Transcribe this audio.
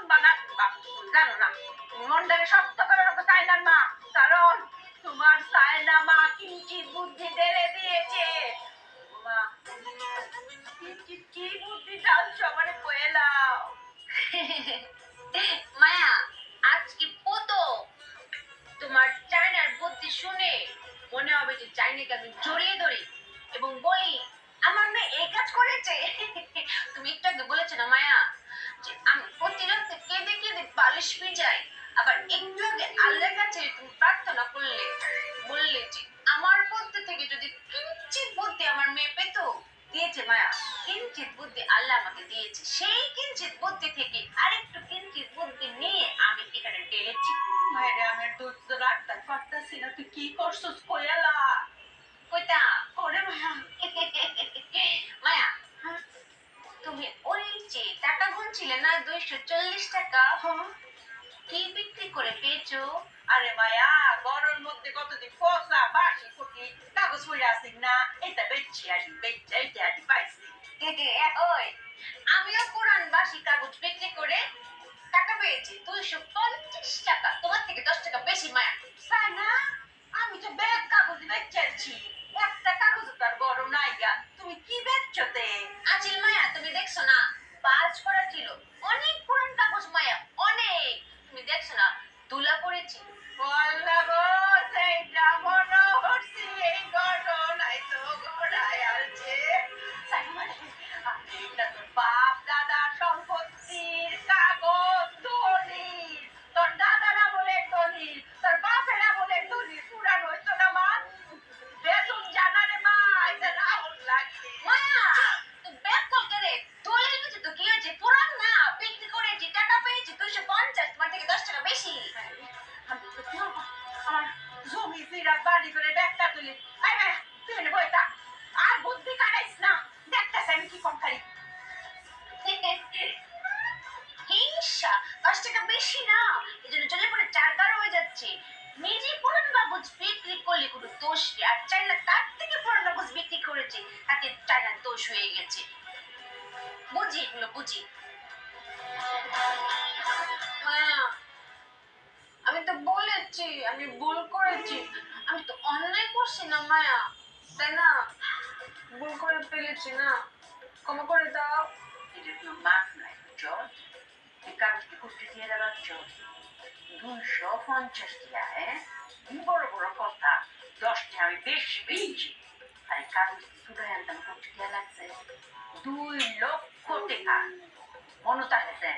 লম্বা নাক জানো না, মনটাকে শক্ত করে রাখো চাইনার মা, কারণ তোমার চায়না মা কিঞ্চিত বুদ্ধি ঢেলে দিয়েছে। মা কিঞ্চিত কি বুদ্ধি জানছো আমারে কয়েলাও। মায়া, আজকে পতো তোমার চায়নার বুদ্ধি শুনে মনে হবে যে চাইনাকে আমি জড়িয়ে ধরি এবং বলি আমার মেয়ে এই কাজ করেছে। তুমি একটু আগে বলেছো না মায়া যে আমি প্রতি রাতে কেঁদে কেঁদে বালিশ ভিজাই, আবার একটু আগে আল্লাহর কাছে তুমি প্রার্থনা করলে, বললে যে আমার বুদ্ধি থেকে যদি কিঞ্চিত বুদ্ধি আমার মেয়ে পেত, দিয়েছে মায়া, কিঞ্চিত বুদ্ধি আল্লাহ আমাকে দিয়েছে, সেই কিঞ্চিত বুদ্ধি থেকে আরেকটু কিঞ্চিত বুদ্ধি নিয়ে আমি এখানে ঢেলেছি। মায়েরে আমি ধৈর্য রাখতে পারতেছি না, তুই কি করছিস কয়ালা? কইতা ওরে মায়া। মায়া, তুমি ওই যে টাকা গুনছিলে না 240 টাকা, কি বিক্রি করে পেয়েছো? আরে মায়া, গরুর মধ্যে কতদিন পচা বাসি কুটি কাগজ পড়ে আসিস না, এটা বেচছি আসি বেচছি এইটা আদি পাইছি। ওই আমিও পুরান বাসি কাগজ বিক্রি করে টাকা পেয়েছি 250 টাকা, তোমার থেকে 10 টাকা বেশি মায়া। তাই না? আমি তো ব্যাগ কাগজ বেচছি, একটা কাগজ তার বড় নাইগা, তুমি কি বেচছোতে? আচিল মায়া, তুমি দেখছো না বাজ করা ছিল, অনেক পুরান কাগজ মায়া, অনেক, তুমি দেখছো না তুলা পড়েছি। আল্লাহ গো, সেইটা মনে হচ্ছে এই ঘটনায় তো ঘটায় আলছে। এটা তোর বাপ দাদা সম্পত্তির কাগজ দলিল, তোর দাদারা বলে দলিল, তোর বাপেরা বলে দলিল, পুরান হইতো না মা, বেতন জানারে মা, এটা রাহুল লাগছে। মায়া, তুই বেতন করে দলিল কিছু তো কি হয়েছে, পুরান না, বিক্রি করেছি টাকা পেয়েছি 250, তোমার থেকে 10 টাকা বেশি। আমি তো আমার জমি জিরাত বাড়ি করে ব্যাগটা তুলি, আই ভাই তুই এনে বইতা আর বুদ্ধি কাটাইস না, দেখতেছ আমি কি কম খাই। হিংসা, 10 টাকা বেশি না, এই জন্য চলে পড়ে চারবার হয়ে যাচ্ছে। নিজে পুরান কাগজ বিক্রি করলে কোনো দোষ নেই, আর চাইনা তার থেকে পুরান কাগজ বিক্রি করেছে, তাতে চাইনার দোষ হয়ে গেছে। বুঝি এগুলো বুঝি। মায়া, আমি তো বলেছি আমি ভুল করেছি, আমি তো অন্যায় করছি না মায়া, তাই না? ভুল করে ফেলেছি না, ক্ষমা করে দাও। এটা তো মাফ নাই চল, এই কাগজটি করতে দিয়ে দেওয়ার চল 250 টাকা, হ্যাঁ কি বড় বড় কথা, 10টা আমি বেশি পেয়েছি, আর এই কাগজটি তুলে আনতাম করতে দিয়ে লাগছে 2 লক্ষ টাকা, মনে থাকে।